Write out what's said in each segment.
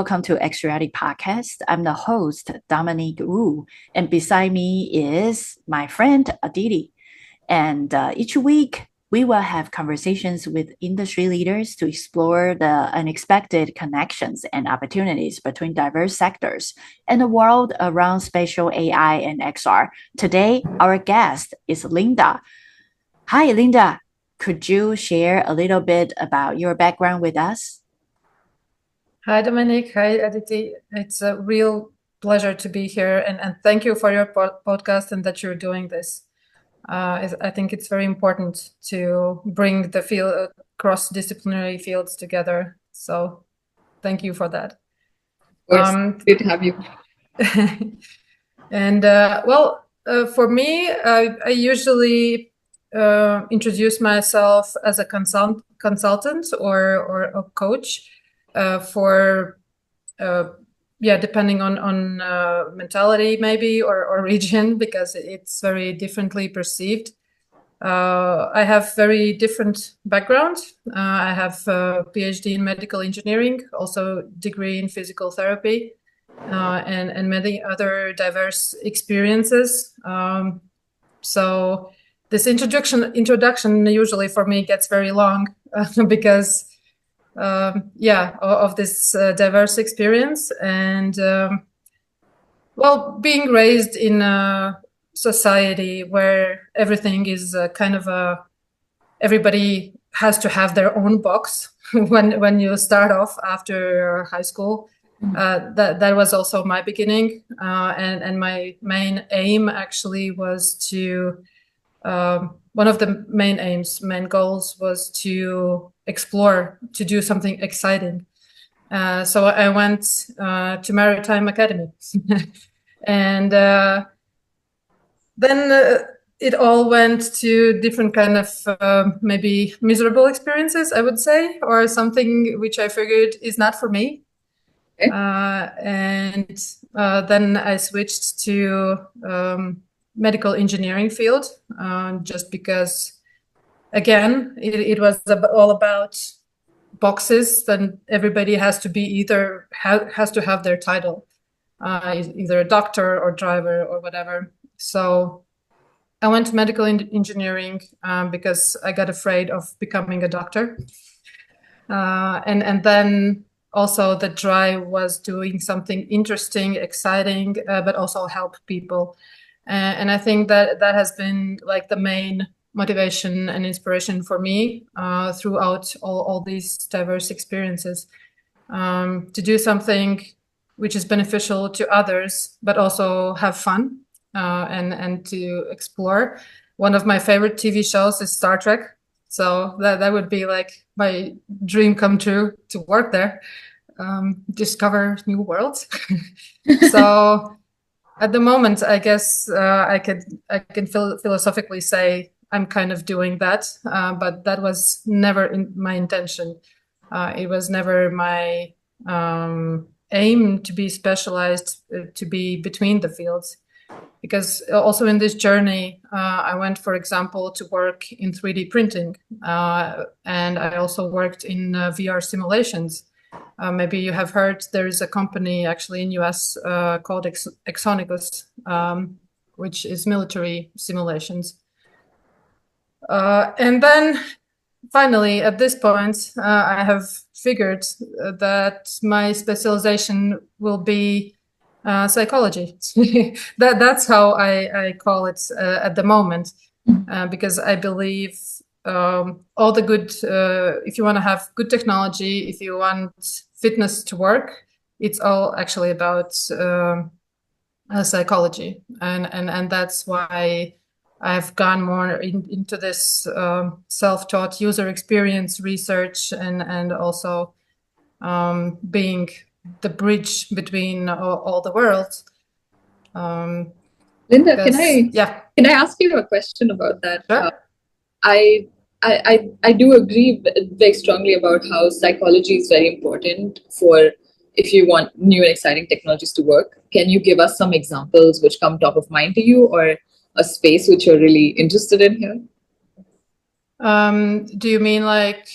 welcome to XReality podcast. I'm the host, Dominique Wu, and beside me is my friend Aditi. And each week, we will have conversations with industry leaders to explore the unexpected connections and opportunities between diverse sectors and the world around spatial AI and XR. Today, our guest is Linda. Hi, Linda. Could you share a little bit about your background with us? Hi, Dominic. Hi, Aditi. It's a real pleasure to be here. And thank you for your podcast and that you're doing this. I think it's very important to bring the field, cross-disciplinary fields together. So thank you for that. Of course, good to have you. And for me, I usually introduce myself as a consultant or a coach. Depending on mentality maybe or region, because it's very differently perceived. I have very different background. I have a PhD in medical engineering, also degree in physical therapy, and many other diverse experiences. So this introduction usually for me gets very long because of this diverse experience. And being raised in a society where everything is everybody has to have their own box when you start off after high school. That was also my beginning, and my main aim actually was to one of the main goals was to explore, to do something exciting. So I went to Maritime Academy, and then it all went to different kind of maybe miserable experiences, I would say, or something which I figured is not for me. Okay. And then I switched to medical engineering field, just because, again, it was all about boxes. Then everybody has to be has to have their title, either a doctor or driver or whatever. So I went to medical engineering because I got afraid of becoming a doctor, and then also the drive was doing something interesting, exciting, but also help people. And I think that has been like the main motivation and inspiration for me throughout all these diverse experiences, to do something which is beneficial to others, but also have fun and to explore. One of my favorite TV shows is Star Trek. So that would be like my dream come true, to work there, discover new worlds. So at the moment, I guess I can philosophically say I'm kind of doing that, but that was never my intention. It was never my aim to be specialized, to be between the fields. Because also in this journey, I went, for example, to work in 3D printing, and I also worked in VR simulations. Maybe you have heard there is a company actually in US called Exonicus, which is military simulations. And then finally, at this point, I have figured that my specialization will be psychology. That's how I call it at the moment, because I believe all the good, if you want to have good technology, if you want fitness to work, it's all actually about psychology, and that's why I've gone more into this self-taught user experience research, and also being the bridge between all the worlds. Linda, can I ask you a question about that? Sure. I do agree very strongly about how psychology is very important for if you want new and exciting technologies to work. Can you give us some examples which come top of mind to you, or a space which you're really interested in here? Do you mean like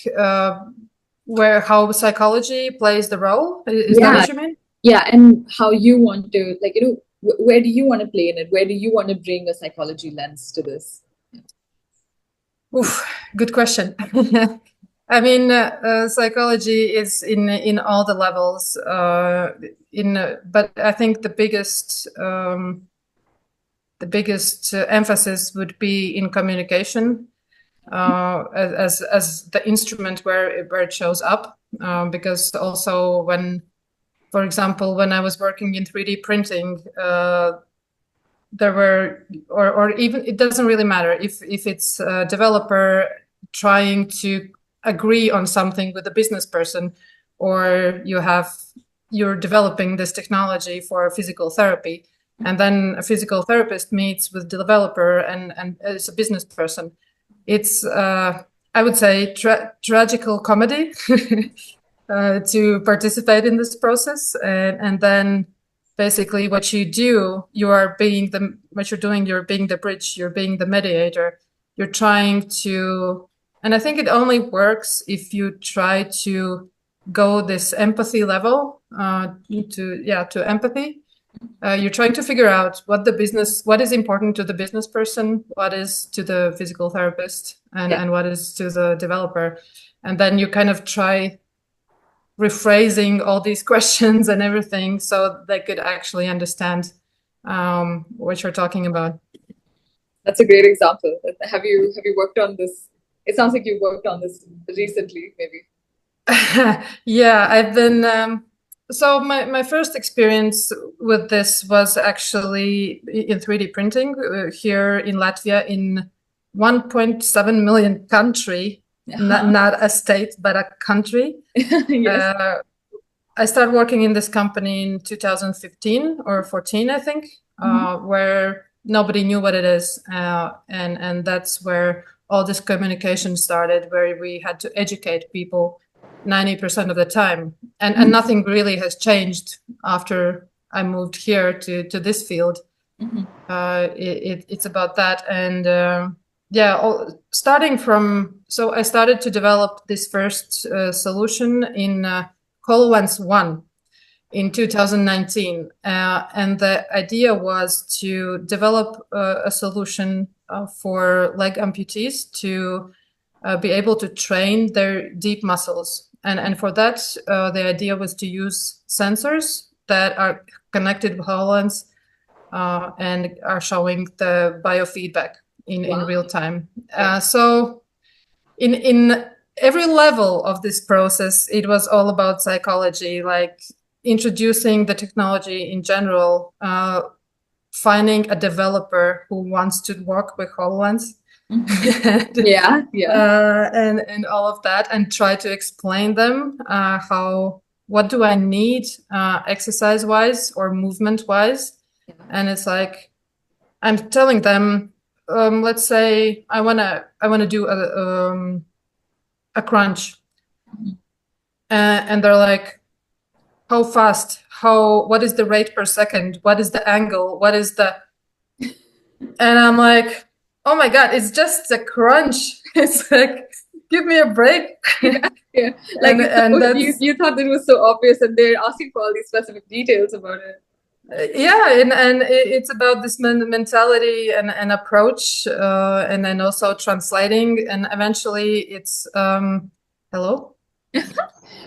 how psychology plays the role. Is that what you mean? Yeah, and how you want to, like, where do you want to play in it? Where do you want to bring a psychology lens to this? Oof, good question. I mean, psychology is in all the levels. But I think the biggest emphasis would be in communication, as the instrument where it shows up. Because also for example, when I was working in 3D printing, there were, or even, it doesn't really matter if it's a developer trying to agree on something with a business person, or you're developing this technology for physical therapy, and then a physical therapist meets with the developer and as a business person. It's I would say tragical comedy to participate in this process, and then basically what you do, you're being the bridge, you're being the mediator, you're trying to, and I think it only works if you try to go this empathy level, to empathy. You're trying to figure out what is important to the business person, what is to the physical therapist, and what is to the developer. And then you kind of try rephrasing all these questions and everything so they could actually understand what you're talking about. That's a great example. Have you worked on this? It sounds like you worked on this recently, maybe. Yeah, I've been. So my first experience with this was actually in 3D printing here in Latvia, in 1.7 million country. Not a state, but a country. Yes. I started working in this company in 2015 or 14, I think, where nobody knew what it is. And that's where all this communication started, where we had to educate people 90% of the time. And nothing really has changed after I moved here to this field. It's about that. And starting from, so I started to develop this first solution in HoloLens 1 in 2019. And the idea was to develop a solution for leg amputees to be able to train their deep muscles. And for that, the idea was to use sensors that are connected with HoloLens and are showing the biofeedback in real time. So in every level of this process, it was all about psychology, like introducing the technology in general, finding a developer who wants to work with HoloLens. and all of that, and try to explain them what do I need exercise wise or movement wise. And it's like, I'm telling them, let's say I wanna do a crunch, and they're like, how fast? What is the rate per second? What is the angle? What is the? And I'm like, oh my God, it's just a crunch. It's like, give me a break. Yeah. Like, and you thought it was so obvious, and they're asking for all these specific details about it. And it's about this mentality and approach, and then also translating, and eventually it's hello.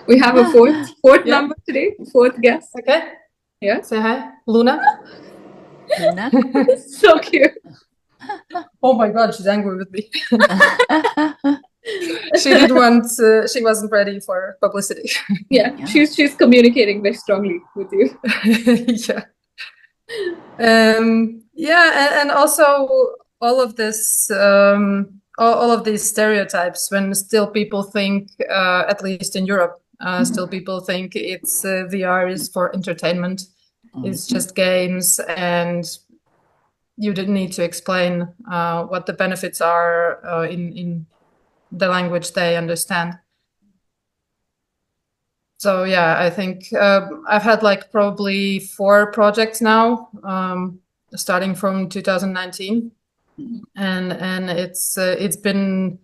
We have a fourth number today, fourth guest. Okay. Yeah. Say hi, Luna. Luna. So cute. Oh my God, she's angry with me. She wasn't ready for publicity. Yeah. She's communicating very strongly with you. Yeah. And also all of this, all of these stereotypes, when still people think, at least in Europe, still people think it's VR is for entertainment. It's just games, and you didn't need to explain what the benefits are in the language they understand. So yeah, I think I've had like probably 4 projects now, starting from 2019, and it's been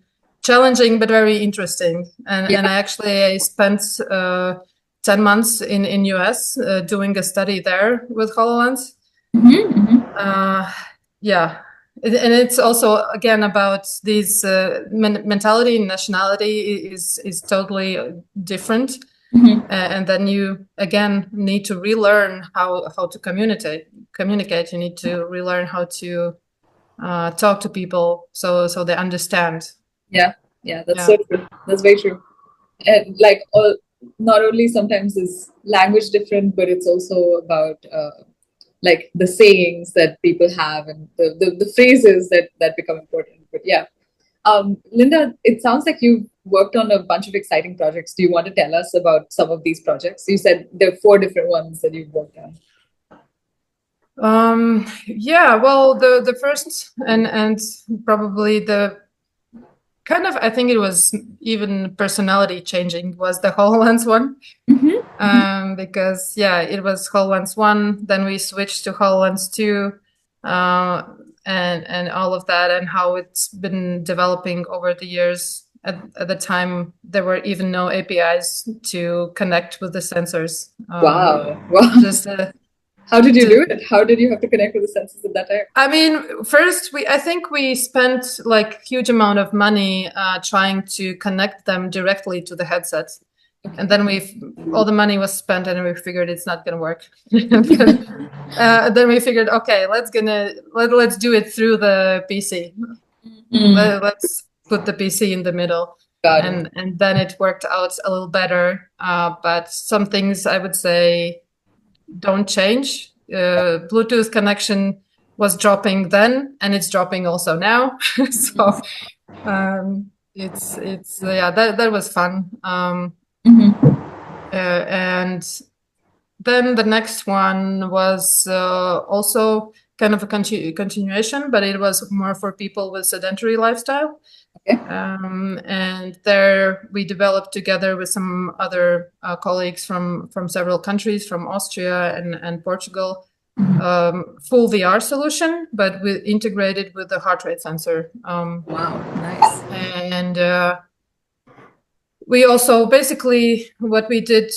challenging but very interesting. And I spent 10 months in US doing a study there with HoloLens. And it's also again about these mentality and nationality is totally different. And then you again need to relearn how to communicate. You need to relearn how to talk to people so they understand. That's so true. That's very true. And like not only sometimes is language different, but it's also about like the sayings that people have and the phrases that become important. But Linda, it sounds like you've worked on a bunch of exciting projects. Do you want to tell us about some of these projects? You said there are 4 different ones that you've worked on. Well, the first and probably the kind of, I think it was even personality changing, was the HoloLens one. Because it was HoloLens 1, then we switched to HoloLens 2, and all of that, and how it's been developing over the years. At the time, there were even no APIs to connect with the sensors. Wow. Just how did you do it? How did you have to connect with the sensors at that time? I mean, first, I think we spent like huge amount of money trying to connect them directly to the headsets. And then all the money was spent, and we figured it's not gonna work. Then we figured, okay, let's do it through the PC. Let's put the PC in the middle, and then it worked out a little better. But some things I would say don't change. Bluetooth connection was dropping then, and it's dropping also now. So that was fun. And then the next one was also kind of a continuation, but it was more for people with sedentary lifestyle. And there we developed together with some other colleagues from several countries, from Austria and Portugal, full VR solution, but integrated with the heart rate sensor. Wow, nice. And we also basically what we did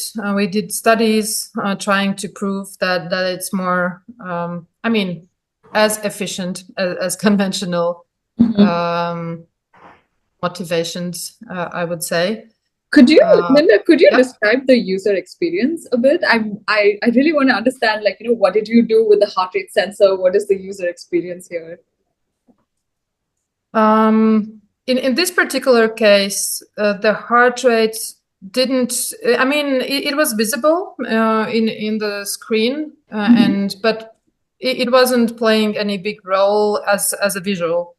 studies trying to prove that it's more, as efficient as conventional motivations, I would say. Linda, could you describe the user experience a bit? I really want to understand, like, what did you do with the heart rate sensor? What is the user experience here? In this particular case, the heart rate didn't. It was visible in the screen, but it wasn't playing any big role as a visual.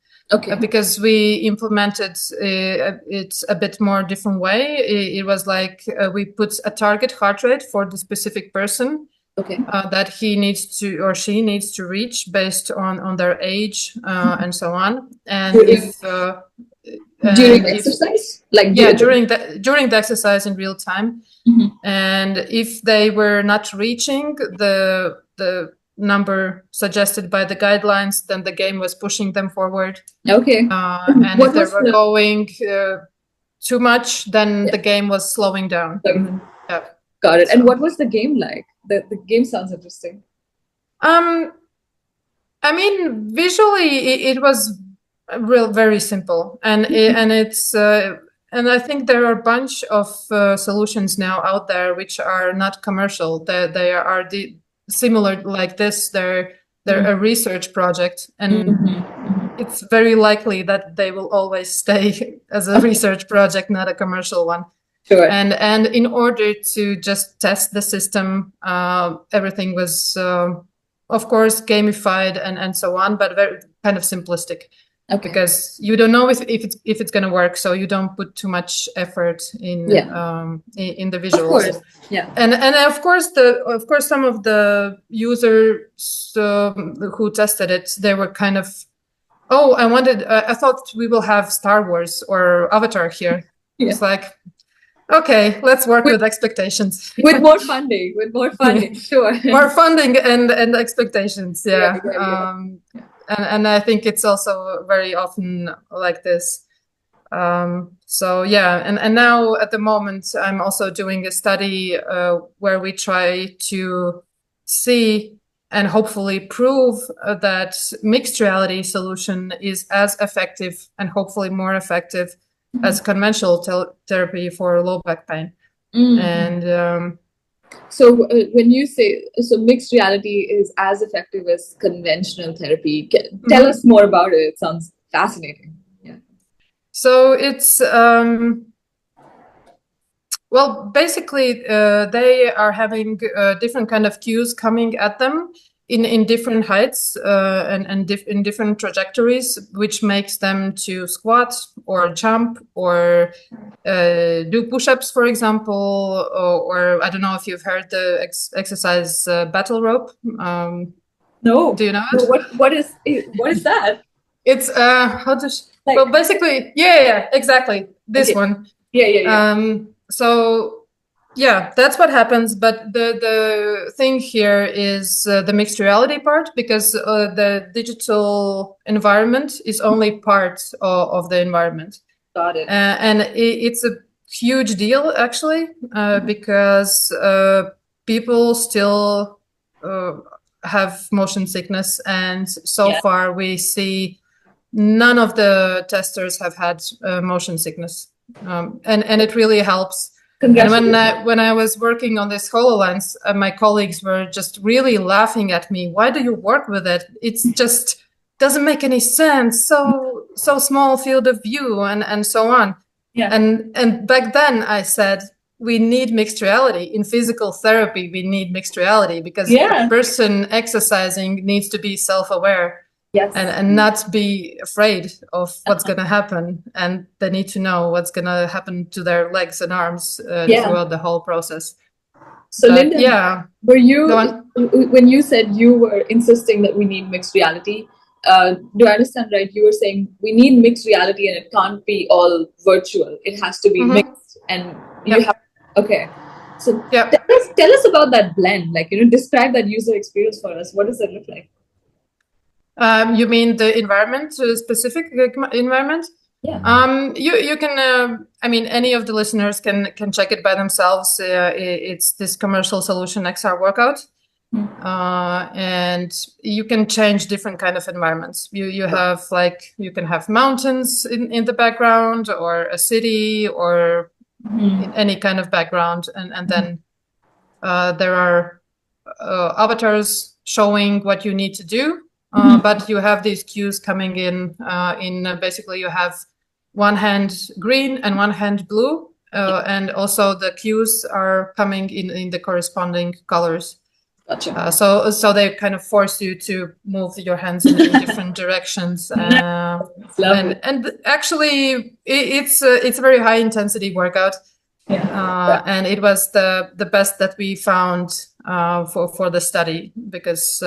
Because we implemented it a bit more different way. It was like we put a target heart rate for the specific person that he needs to or she needs to reach based on their age and so on. And during exercise, during the exercise in real time, and if they were not reaching the number suggested by the guidelines, then the game was pushing them forward. And if they were going too much, then the game was slowing down. Got it. And what was the game like? The game sounds interesting. Visually it was very simple, and it's and I think there are a bunch of solutions now out there which are not commercial. They are similar like this. They're a research project, and it's very likely that they will always stay as a research project, not a commercial one. Sure. And in order to just test the system, everything was of course gamified and so on, but very kind of simplistic. Because you don't know if it's going to work, so you don't put too much effort in the visuals. Of course. And of course some of the users who tested it, they were kind of, I thought we will have Star Wars or Avatar here. It's like, okay, let's work with expectations. With more funding, sure. More funding and expectations, And I think it's also very often like this. So yeah, and now at the moment I'm also doing a study where we try to see and hopefully prove that mixed reality solution is as effective and hopefully more effective as conventional therapy for low back pain. And so when you say mixed reality is as effective as conventional therapy, tell us more about it. It sounds fascinating. Yeah. So it's well, basically, they are having different kind of cues coming at them in different heights and in different trajectories, which makes them to squat or jump or do push-ups, for example, or I don't know if you've heard the exercise battle rope. No. Do you know it? What is that? It's well, basically, yeah, exactly. This one. Yeah. So yeah, that's what happens. But the thing here is the mixed reality part, because the digital environment is only part of the environment. Got it. And it's a huge deal, actually, because people still have motion sickness. And so far we see none of the testers have had motion sickness. And it really helps. And when I was working on this HoloLens, my colleagues were just really laughing at me. Why do you work with it? It's just doesn't make any sense. So small field of view and so on. Yeah. And back then I said, we need mixed reality. In physical therapy, we need mixed reality because a person exercising needs to be self-aware. Yes. And not be afraid of what's going to happen. And they need to know what's going to happen to their legs and arms throughout the whole process. So Linda, were you, when you said you were insisting that we need mixed reality, do I understand right? You were saying we need mixed reality and it can't be all virtual. It has to be mixed. And you have, okay. So tell us about that blend, describe that user experience for us. What does it look like? You mean the environment, specific environment? Yeah. You can. I mean, any of the listeners can check it by themselves. It's this commercial solution XR workout, and you can change different kind of environments. You have you can have mountains in the background, or a city, or any kind of background, and then there are avatars showing what you need to do. But you have these cues coming in basically you have one hand green and one hand blue, and also the cues are coming in the corresponding colors. Gotcha. So they kind of force you to move your hands in different directions. And actually it's a very high intensity workout. And it was the best that we found for the study because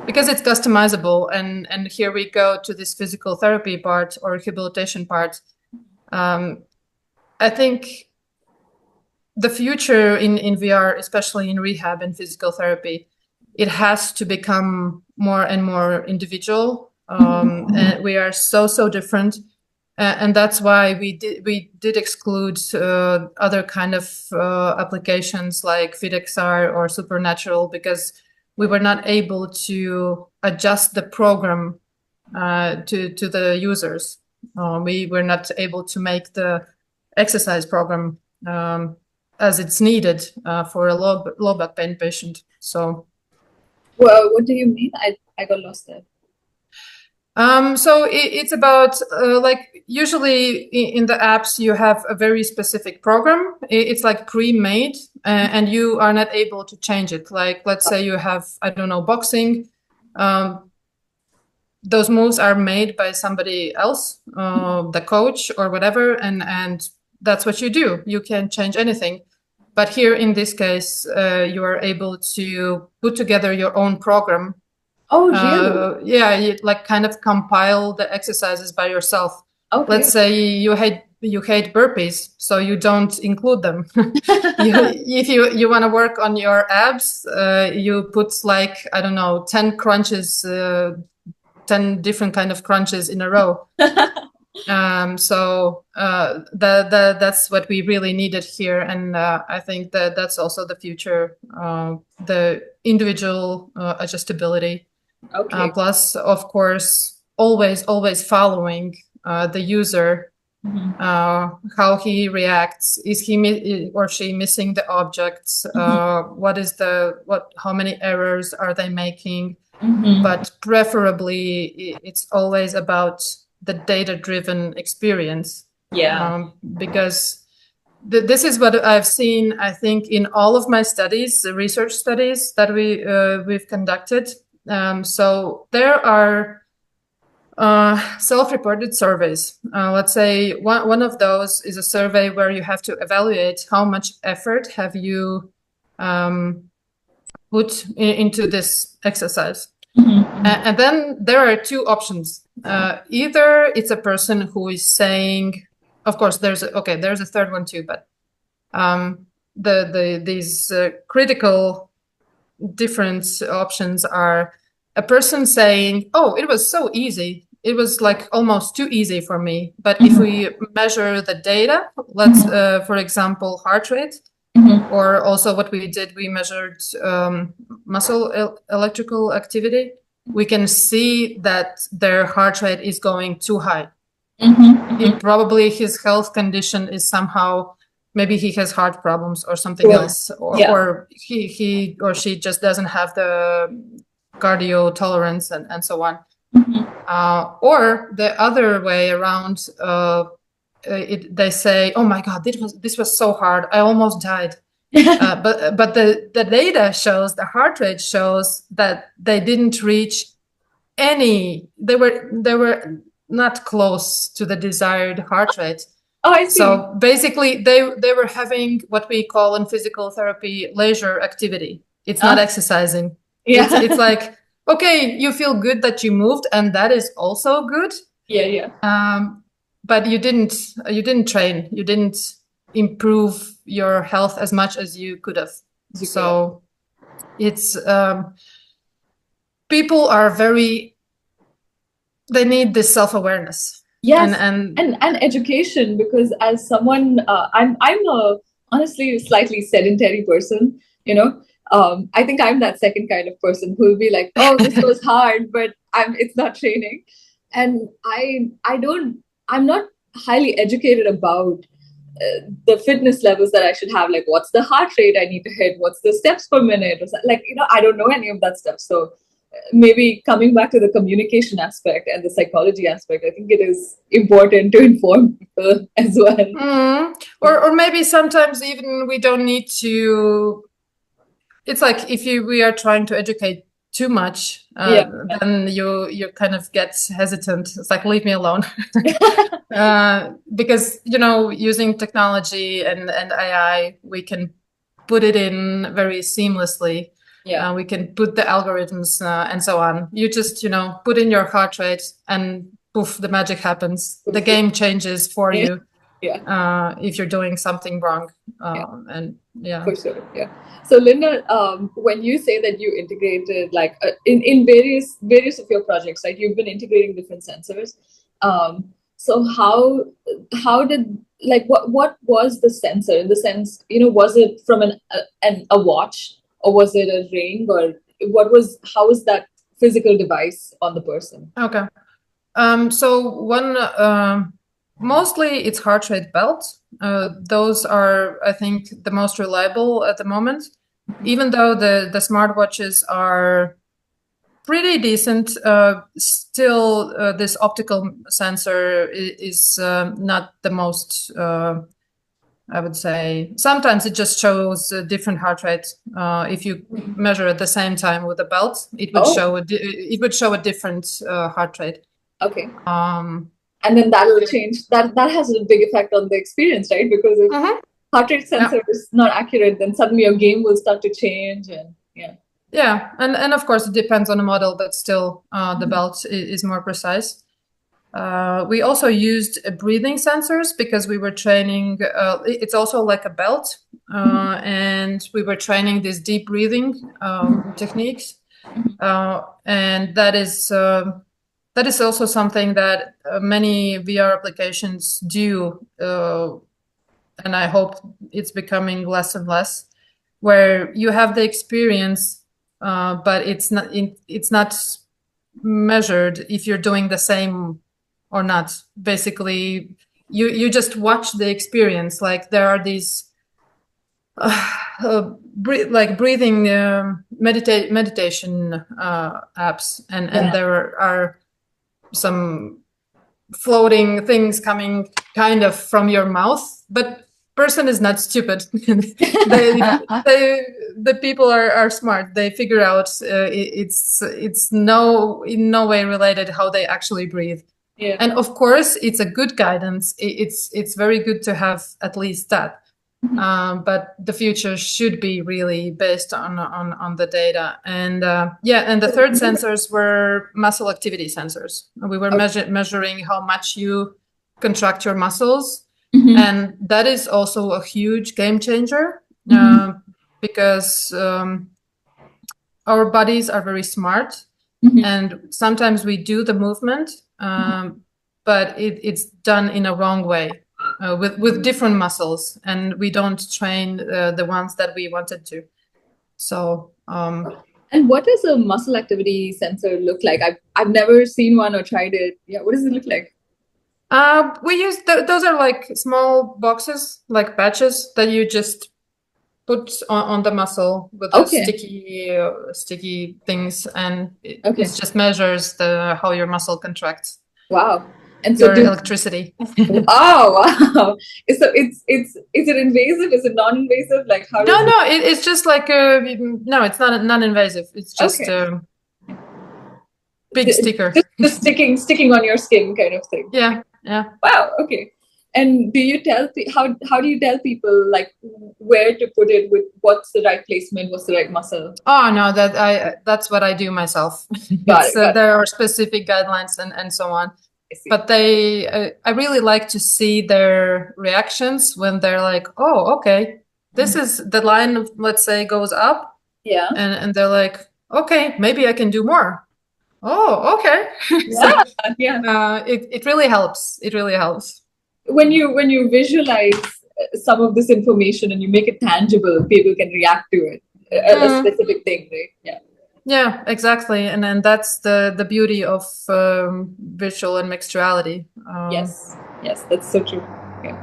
it's customizable, and here we go to this physical therapy part or rehabilitation part. I think the future in VR, especially in rehab and physical therapy, it has to become more and more individual. And we are so different, and that's why we did exclude other kind of applications like FitXR or Supernatural, because we were not able to adjust the program to the users. We were not able to make the exercise program as it's needed for a low back pain patient. So, well, what do you mean? I got lost there. So it's about usually in the apps you have a very specific program. It's like pre-made, and you are not able to change it. Like, let's say you have, I don't know, boxing. Those moves are made by somebody else, the coach or whatever, and that's what you do. You can't change anything. But here in this case, you are able to put together your own program. Oh, really? Yeah, you kind of compile the exercises by yourself. Okay. Let's say you hate burpees, so you don't include them. If you want to work on your abs, you put I don't know, 10 crunches, 10 different kind of crunches in a row. So that's what we really needed here, and I think that that's also the future, the individual adjustability. Okay. Plus, of course, always following the user, how he reacts. Is he or she missing the objects? How many errors are they making? But preferably, it's always about the data-driven experience. Yeah. Because this is what I've seen, I think, in all of my studies, the research studies that we've conducted. So there are self-reported surveys. Let's say one of those is a survey where you have to evaluate how much effort have you put into this exercise. And then there are two options. Either it's a person who is saying, of course, there's a third one too, but these critical different options are a person saying, "Oh, it was so easy. It was like almost too easy for me." But if we measure the data, let's, for example, heart rate, or also what we did, we measured muscle electrical activity. We can see that their heart rate is going too high. Probably his health condition is somehow, maybe he has heart problems or something else, or he or she just doesn't have the cardio tolerance and so on. Or the other way around, they say, "Oh my God, this was so hard. I almost died." But the data shows, the heart rate shows that they didn't reach any. They were not close to the desired heart rate. Oh, I see. So basically, they were having what we call in physical therapy leisure activity. It's not exercising. Yeah. It's like, okay, you feel good that you moved, and that is also good. Yeah. But you didn't train. You didn't improve your health as much as you could have. So it's people are they need this self-awareness. Yes, and education, because as someone, I'm honestly a slightly sedentary person, I think I'm that second kind of person who will be like, "Oh, this was hard, but it's not training." And I'm not highly educated about the fitness levels that I should have. Like, what's the heart rate I need to hit? What's the steps per minute? Or like, I don't know any of that stuff. So maybe coming back to the communication aspect and the psychology aspect, I think it is important to inform people as well. Or maybe sometimes even we don't need to. It's like if we are trying to educate too much, then you kind of get hesitant. It's like, leave me alone. Because using technology and AI, we can put it in very seamlessly. We can put the algorithms and so on. You just put in your heart rate and poof, the magic happens. The game changes for you. If you're doing something wrong. For sure. So Linda, when you say that you integrated like in various of your projects, right, you've been integrating different sensors. So how did, like, what was the sensor, in the sense, was it from a watch, or was it a ring, or how was that physical device on the person? Okay. So one, mostly it's heart rate belt. Those are, I think, the most reliable at the moment, even though the smartwatches are pretty decent. Still, this optical sensor is not the most, I would say. Sometimes it just shows a different heart rate. If you measure at the same time with a belt, it would show a different heart rate. Okay. And then that will change. That has a big effect on the experience, right? Because if heart rate sensor is not accurate, then suddenly your game will start to change, and and of course it depends on the model, but still the belt is more precise. We also used breathing sensors because we were training. It's also like a belt, and we were training these deep breathing techniques, and that that is also something that many VR applications do, and I hope it's becoming less and less, where you have the experience, but it's not measured if you're doing the same or not. Basically, you just watch the experience. Like there are these breathing meditation apps, and there are some floating things coming kind of from your mouth, but person is not stupid. The people are smart. They figure out it's in no way related how they actually breathe. Yeah. And of course, it's a good guidance. It's very good to have at least that. But the future should be really based on the data. And and the third sensors were muscle activity sensors. We were measuring how much you contract your muscles. And that is also a huge game changer, because our bodies are very smart, and sometimes we do the movement, but it's done in a wrong way. With different muscles, and we don't train the ones that we wanted to. So and what does a muscle activity sensor look like? I've never seen one or tried it. Yeah, what does it look like? We use those are like small boxes, like patches that you just put on the muscle with sticky things, and it just measures how your muscle contracts. Wow. And so electricity. Oh wow! So is it invasive? Is it non-invasive? Like how? No, it's just like no, it's not non-invasive. It's just big sticker. Just sticking on your skin, kind of thing. Yeah. Wow. Okay. And do you how do you tell people like where to put it? With what's the right placement? What's the right muscle? Oh no, that's what I do myself. Got it. There are specific guidelines and so on. But I really like to see their reactions when they're like, oh, okay, this is the line, let's say, goes up. Yeah. And they're like, okay, maybe I can do more. Oh, okay. It really helps. It really helps. When you visualize some of this information and you make it tangible, people can react to it. A specific thing, right? Yeah. Yeah, exactly. And then that's the beauty of virtual and mixed reality. Yes, that's so true. Okay.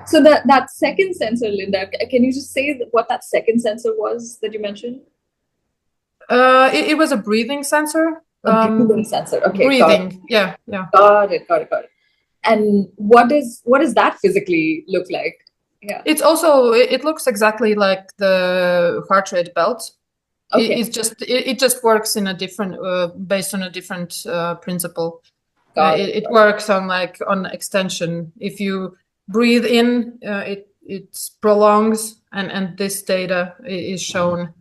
So that second sensor, Linda, can you just say what that second sensor was that you mentioned? It was a breathing sensor. A breathing sensor. Okay. Breathing. Yeah. Got it. And what does that physically look like? Yeah. It's also it looks exactly like the heart rate belt. Okay. It just works in a different based on a different principle. It works on extension. If you breathe in, it prolongs, and this data is shown.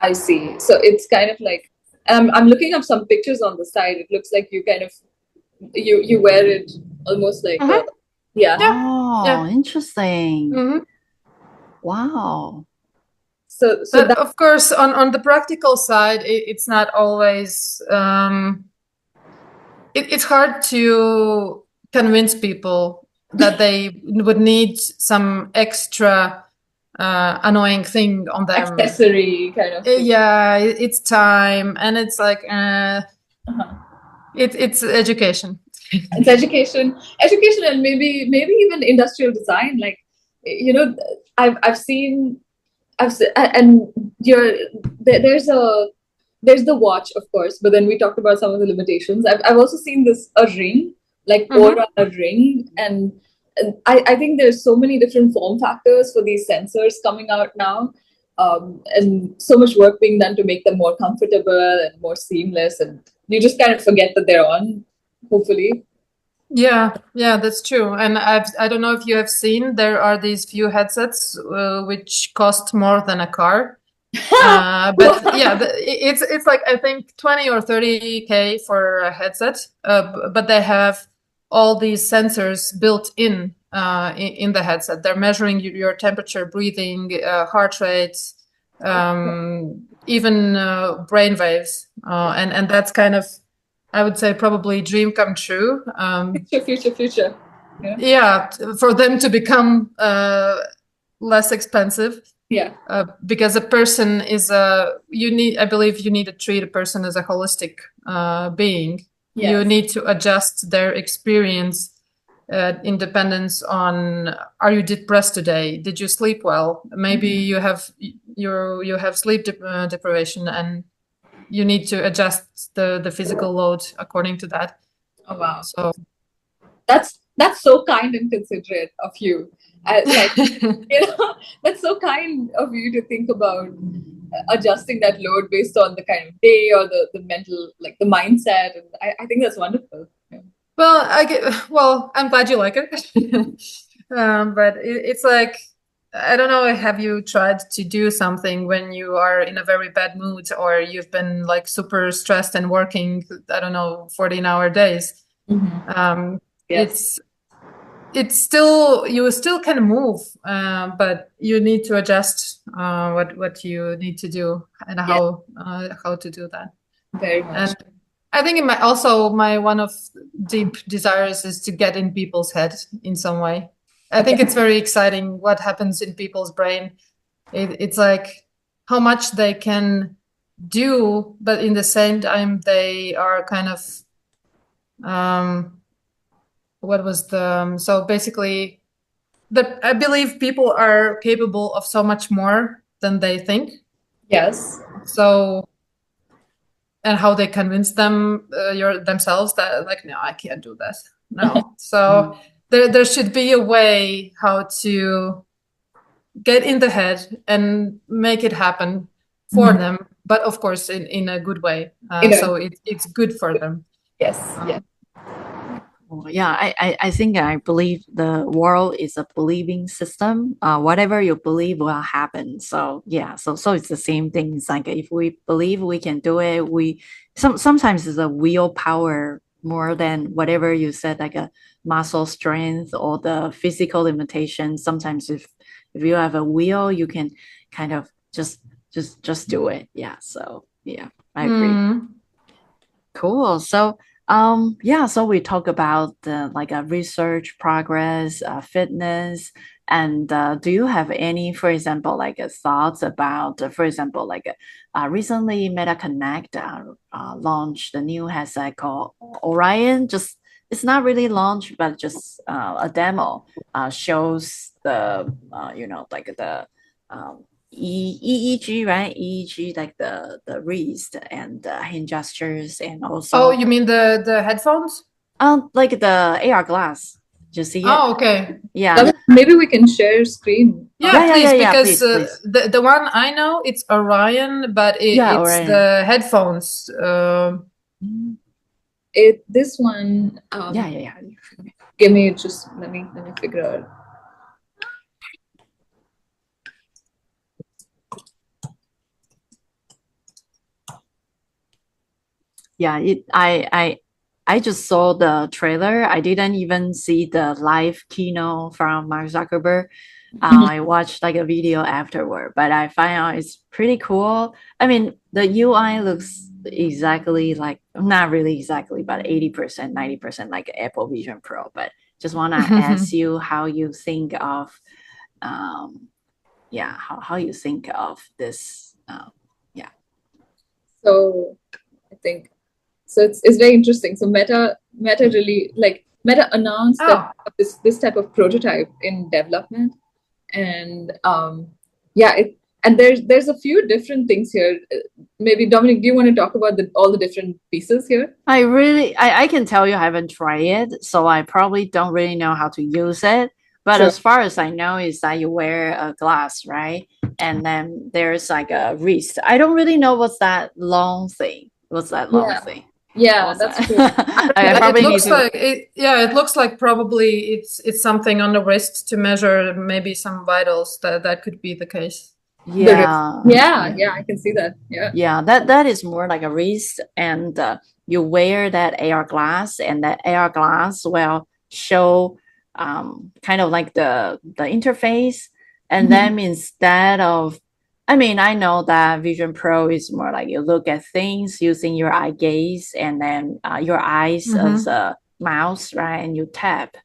I see. So it's kind of like I'm looking up some pictures on the side. It looks like you kind of you wear it almost like Interesting. Wow. But of course, on the practical side, it's not always. It's hard to convince people that they would need some extra annoying thing on them. Accessory kind of thing. Yeah, it's time, and it's like it's education. It's education, and maybe even industrial design. Like, you know, I've seen, and there's the watch, of course, but then we talked about some of the limitations. I've also seen a ring, like Aura ring, and I think there's so many different form factors for these sensors coming out now, and so much work being done to make them more comfortable and more seamless, and you just kind of forget that they're on, hopefully. Yeah, that's true. And I don't know if you have seen, there are these few headsets which cost more than a car. But yeah, it's like I think 20 or 30K for a headset, but they have all these sensors built in the headset. They're measuring your temperature, breathing, heart rate, even brain waves, and that's kind of I would say probably dream come true. Future. Yeah, for them to become less expensive. Yeah. Because a person is I believe you need to treat a person as a holistic being. Yes. You need to adjust their experience in dependence on, are you depressed today? Did you sleep well? Maybe you have sleep deprivation, and you need to adjust the physical load according to that. Oh wow. So that's so kind and considerate of you. That's so kind of you to think about adjusting that load based on the kind of day or the mental, like the mindset. And I think that's wonderful. Yeah. Well, I'm glad you like it. But it's like, I don't know, have you tried to do something when you are in a very bad mood, or you've been like super stressed and working, I don't know, 14-hour days? Yes. It's still, you still can move, but you need to adjust what you need to do and how to do that. Very much. And I think my one of deep desires is to get in people's head in some way. I think it's very exciting what happens in people's brain. It's like how much they can do, but in the same time they are kind of so basically I believe people are capable of so much more than they think. Yes. So, and how they convince themselves that, like, no, I can't do this. No. So there should be a way how to get in the head and make it happen for them, but of course in a good way. So it's good for them. Yes. Yeah. Yeah, I think I believe the world is a believing system. Whatever you believe will happen. So yeah, so it's the same thing. It's like if we believe we can do it, sometimes it's a willpower more than whatever you said, like a muscle strength or the physical limitation. Sometimes if you have a will, you can kind of just do it. Yeah. So yeah, I agree. Cool. So so we talk about like a research progress, fitness, and do you have any, for example, like thoughts about, for example, like recently Meta Connect launched the new headset called Orion. Just it's not really launched, but just a demo shows the like the EEG, right? EEG, like the wrist and hand gestures, and also. Oh, you mean the headphones? Like the AR glass. Did you see it? Oh, okay. Yeah. Maybe we can share screen. Yeah, please, because please. The one I know, it's Orion, but it's Orion. the headphones. This one. Yeah. Give me just let me figure out. Yeah, I just saw the trailer. I didn't even see the live keynote from Mark Zuckerberg. I watched like a video afterward, but I find out it's pretty cool. I mean, the UI looks exactly like, not really exactly, but 80%, 90% like Apple Vision Pro. But just want to ask you how you think of, how you think of this. So I think. So it's very interesting. So Meta really, like, Meta announced that this type of prototype in development, and and there's a few different things here. Maybe Dominic, do you want to talk about all the different pieces here? I can tell you I haven't tried it, so I probably don't really know how to use it. But as far as I know, is that you wear a glass, right? And then there's like a wrist. I don't really know what's that long thing. Thing? Yeah, that's true. It looks like probably it's something on the wrist to measure maybe some vitals. That could be the case. Yeah, I can see that. Yeah, that is more like a wrist, and you wear that AR glass, and that AR glass will show kind of like the interface, and then instead of I mean, I know that Vision Pro is more like you look at things using your eye gaze and then your eyes as a mouse, right? And you tap,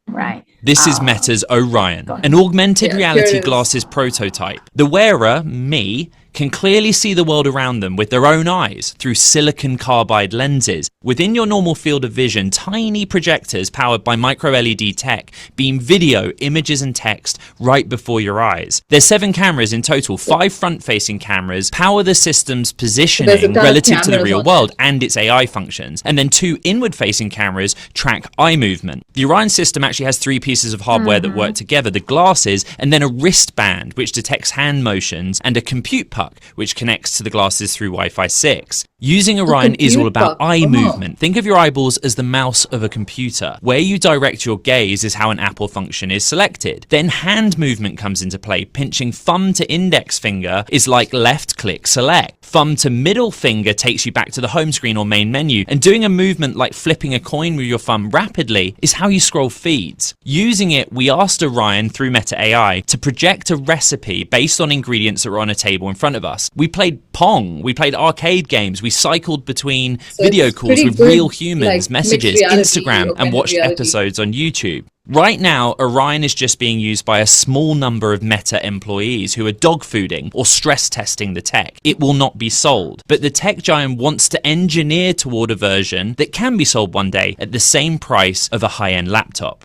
right? This is Meta's Orion, an augmented reality glasses prototype. The wearer, me, can clearly see the world around them with their own eyes through silicon carbide lenses. Within your normal field of vision, tiny projectors powered by micro LED tech beam video, images and text right before your eyes. There's 7 cameras in total, 5 front-facing cameras power the system's positioning relative to the real world and its AI functions, and then 2 inward-facing cameras track eye movement. The Orion system actually has 3 pieces of hardware that work together, the glasses, and then a wristband which detects hand motions, and a compute puck which connects to the glasses through Wi-Fi 6. Using Orion is all about eye movement. Think of your eyeballs as the mouse of a computer. Where you direct your gaze is how an Apple function is selected. Then hand movement comes into play. Pinching thumb to index finger is like left click select. Thumb to middle finger takes you back to the home screen or main menu. And doing a movement like flipping a coin with your thumb rapidly is how you scroll feeds. Using it, we asked Orion through Meta AI to project a recipe based on ingredients that were on a table in front of us. We played Pong, we played arcade games, we cycled between video calls with real humans, messages, Instagram, and watched episodes on YouTube. Right now, Orion is just being used by a small number of Meta employees who are dog fooding or stress testing the tech. It will not be sold, but the tech giant wants to engineer toward a version that can be sold one day at the same price of a high-end laptop.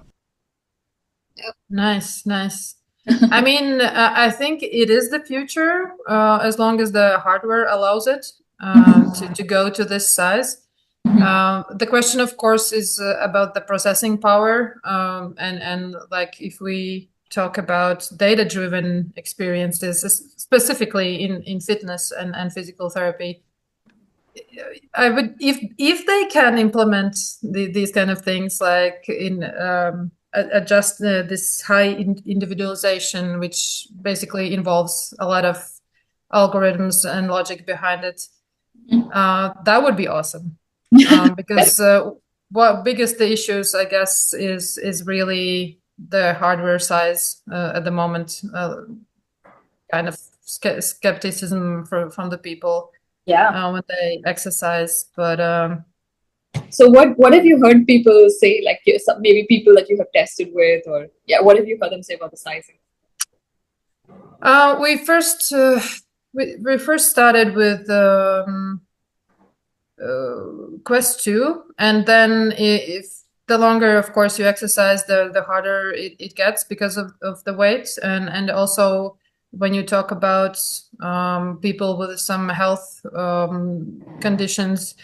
Nice. I mean, I think it is the future, as long as the hardware allows it to go to this size. The question, of course, is about the processing power, and like if we talk about data-driven experiences, specifically in fitness and physical therapy. I would, if they can implement these kind of things, like in adjust this high individualization, which basically involves a lot of algorithms and logic behind it, that would be awesome. Because what biggest the issues, I guess, is really the hardware size at the moment. Kind of skepticism from the people, when they exercise. But so what have you heard people say? Like maybe people that you have tested with, or what have you heard them say about the sizing? We first started with Quest 2, and then if the longer, of course, you exercise, the harder it gets because of the weight, and also when you talk about people with some health conditions,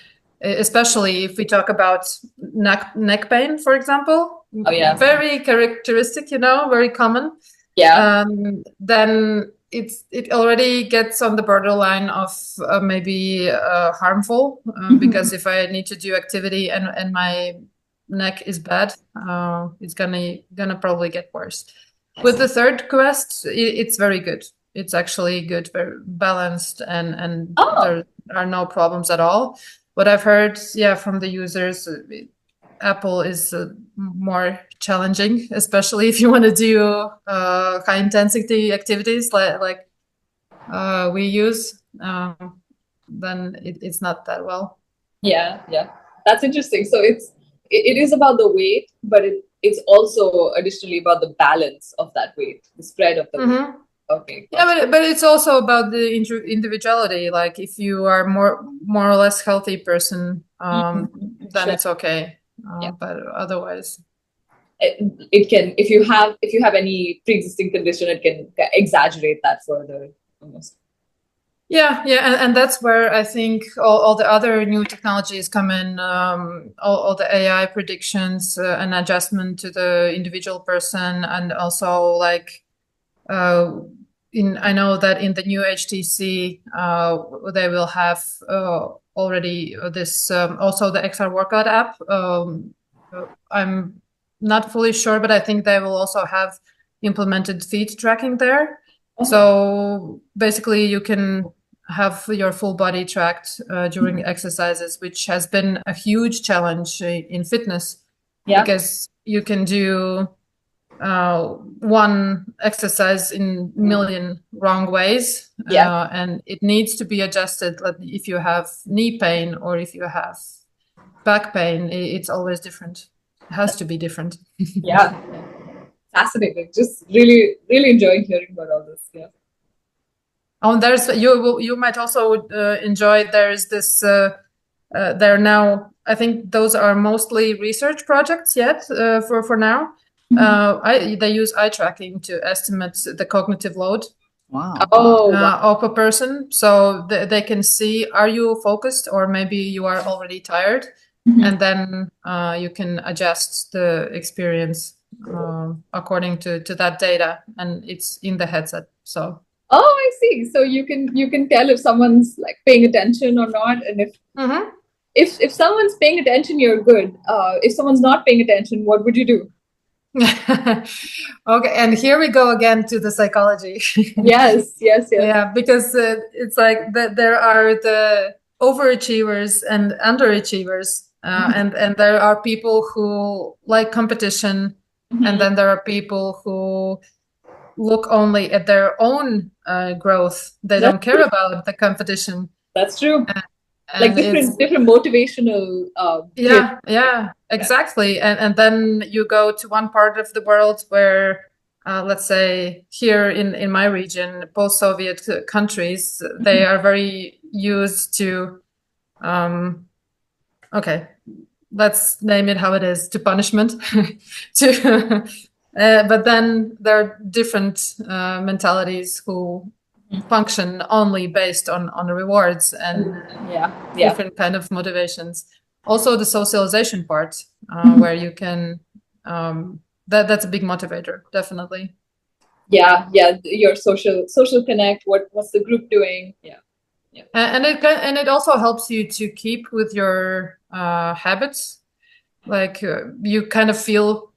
especially if we talk about neck pain, for example. Very characteristic, very common. Then it already gets on the borderline of maybe harmful, because if I need to do activity and my neck is bad, it's gonna probably get worse. With the third Quest, it's very good. It's actually good, very balanced, and there are no problems at all. What I've heard, from the users, Apple is more challenging, especially if you want to do high intensity activities like we use. Then it's not that well. Yeah, that's interesting. So it is about the weight, but it's also additionally about the balance of that weight, the spread of the weight. Okay. Yeah, but it's also about the individuality. Like if you are more or less healthy person, then it's okay. But otherwise, it can, if you have any pre-existing condition, it can exaggerate that further almost. And that's where I think all the other new technologies come in, all the AI predictions and adjustment to the individual person, and also like I know that in the new HTC they will have already this also the XR workout app. I'm not fully sure, but I think they will also have implemented feet tracking there. So basically you can have your full body tracked during exercises, which has been a huge challenge in fitness, because you can do one exercise in million wrong ways. And it needs to be adjusted. Like if you have knee pain or if you have back pain, it's always different. It has to be different. Yeah. Fascinating. Just really, really enjoying hearing about all this. Yeah. Oh, you might also enjoy. There's this. There now. I think those are mostly research projects yet for now. They use eye tracking to estimate the cognitive load. Wow. Of a person, so they can see, are you focused, or maybe you are already tired, and then you can adjust the experience according to that data, and it's in the headset. So I see. So you can tell if someone's like paying attention or not, and if someone's paying attention, you're good. If someone's not paying attention, what would you do? Okay, and here we go again to the psychology. Yes. Yeah, because it's like there are the overachievers and underachievers, and there are people who like competition, and then there are people who look only at their own growth. They don't care about the competition. That's true. Like different motivational exactly. And then you go to one part of the world where let's say here in my region, post-Soviet countries, they are very used to okay, let's name it how it is, to punishment. But then there are different mentalities who function only based on rewards and different kind of motivations. Also the socialization part, where you can that's a big motivator, definitely. Your social connect, what's the group doing. And it also helps you to keep with your habits, like you kind of feel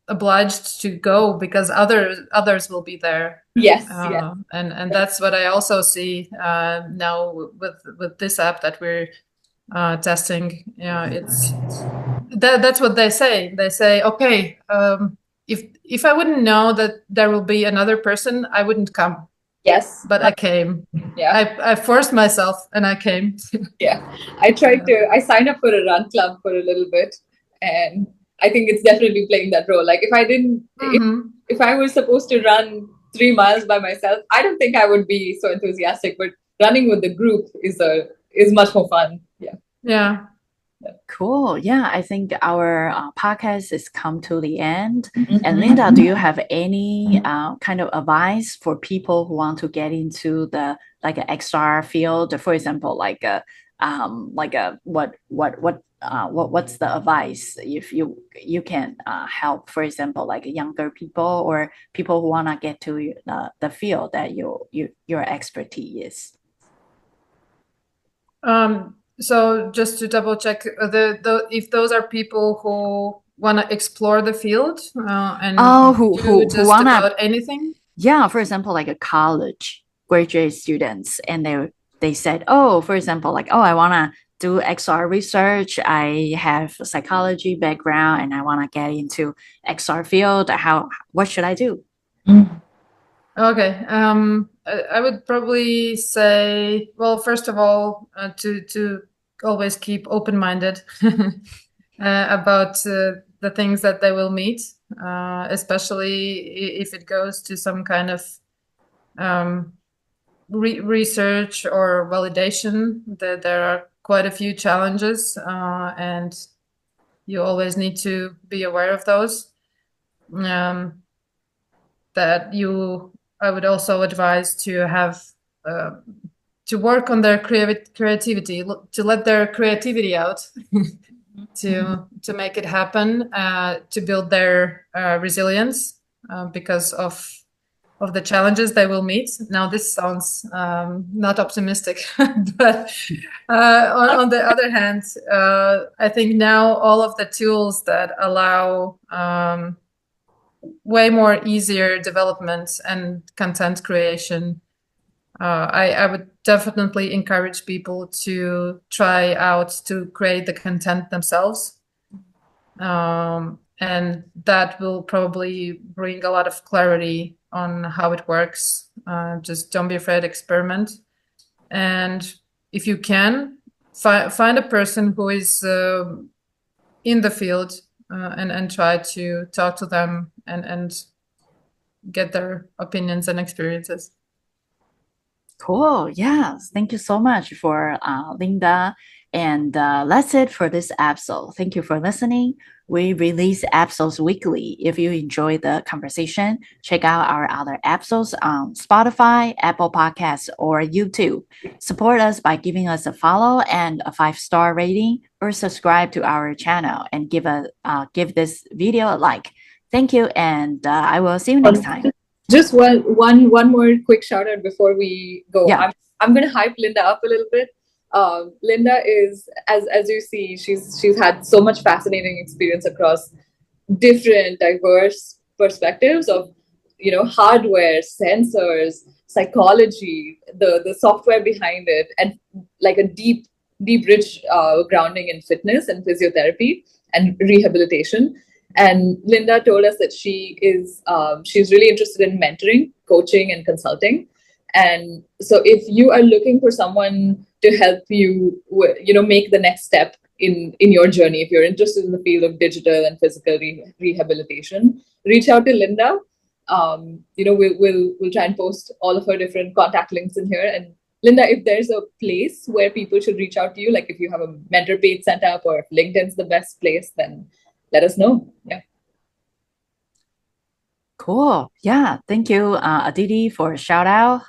obliged to go because others will be there. And that's what I also see now with this app that we're testing. It's that's what they say. They say, okay, if I wouldn't know that there will be another person, I wouldn't come. But I came. I forced myself and I came. I tried I signed up for a run club for a little bit, and I think it's definitely playing that role. Like if I didn't, if I was supposed to run 3 miles by myself, I don't think I would be so enthusiastic. But running with the group is much more fun. Yeah. Cool. Yeah, I think our podcast has come to the end. And Linda, do you have any kind of advice for people who want to get into the like an XR field? For example, what's the advice if you can help, for example, like younger people or people who want to get to the field that your expertise is? So just to double check, if those are people who want to explore the field and who want about anything. Yeah, for example, like a college graduate students, and they said, oh, for example, like, oh, I want to do XR research. I have a psychology background, and I want to get into XR field. What should I do? Okay. I would probably say, well, first of all, to always keep open-minded about the things that they will meet, especially if it goes to some kind of research or validation. There are quite a few challenges, and you always need to be aware of those. I would also advise to have to work on their creativity, to let their creativity out, to make it happen, to build their resilience because of the challenges they will meet. Now, this sounds not optimistic, but on the other hand, I think now all of the tools that allow way more easier development and content creation. I would definitely encourage people to try out to create the content themselves. And that will probably bring a lot of clarity on how it works. Just don't be afraid, experiment. And if you can, find a person who is in the field and try to talk to them and get their opinions and experiences. Cool. Yes. Thank you so much for Linda. And that's it for this episode. Thank you for listening. We release episodes weekly. If you enjoy the conversation, check out our other episodes on Spotify, Apple Podcasts, or YouTube. Support us by giving us a follow and a 5-star rating, or subscribe to our channel and give this video a like. Thank you, and I will see you next time. Just one more quick shout out before we go. Yeah. I'm going to hype Linda up a little bit. Linda is, as you see, she's had so much fascinating experience across different diverse perspectives of, hardware, sensors, psychology, the software behind it, and like a deep rich grounding in fitness and physiotherapy and rehabilitation. And Linda told us that she's really interested in mentoring, coaching, and consulting. And so if you are looking for someone to help you, make the next step in your journey, if you're interested in the field of digital and physical rehabilitation, reach out to Linda. We'll try and post all of her different contact links in here. And Linda, if there's a place where people should reach out to you, like if you have a mentor page set up or if LinkedIn's the best place, then let us know. Yeah. Cool. Yeah. Thank you, Aditi, for a shout out.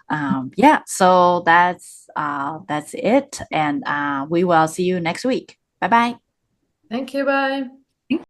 So that's it. And we will see you next week. Bye-bye. Thank you. Bye.